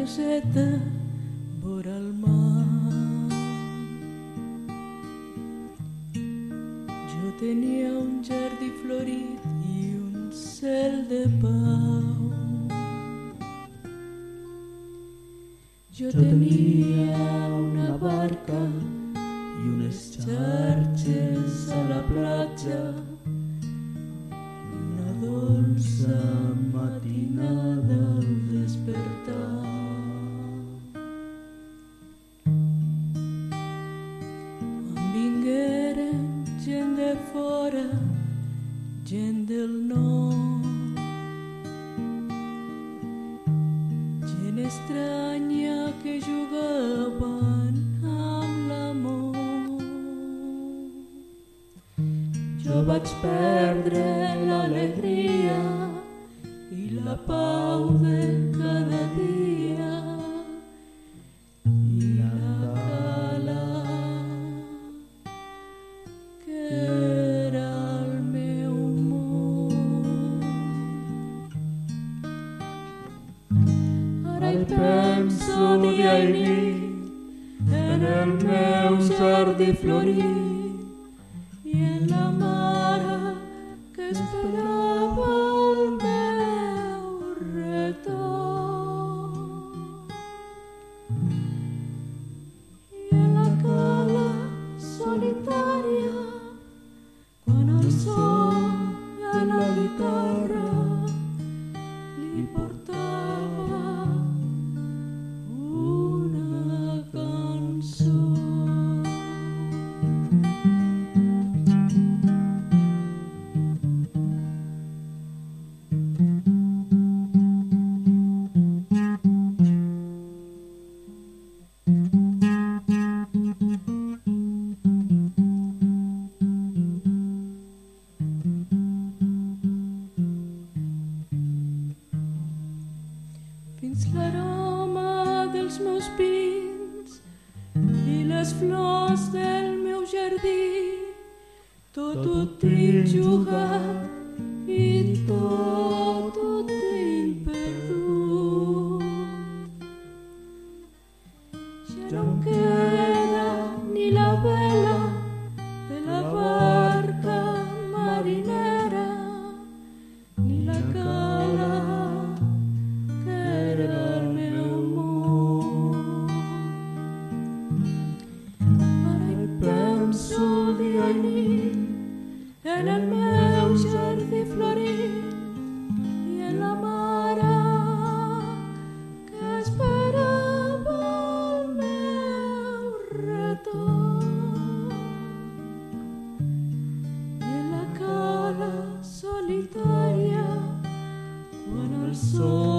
caseta vora el mar. Jo tenia un jardí florit i un cel de pau. Jo tenia una barca i unes xarxes a la platja, una dolça matinada al despertar. Em vingueren gent de fora, gent del nord, gent estranya que jugaven amb l'amor. Jo vaig perdre l'alegria i la pau de cada dia i la cala que era el meu món. Ara hi penso dia i nit en el meu jardí florit i en la mare que esperava el meu retorn. I en la cala solitària, quan el sol de la guitarra li portava una cançó. Fins l'aroma dels meus pins i les flors del meu jardí, tot ho tinc jugat i tot ho tinc perdut. Ja no em queda ni la vela de la barca marinera, ni la cala que era el meu món. Ara hi penso dia i nit en el meu jardí florit i en la mare que esperava el meu retorn. I en la cala solitària, quan el sol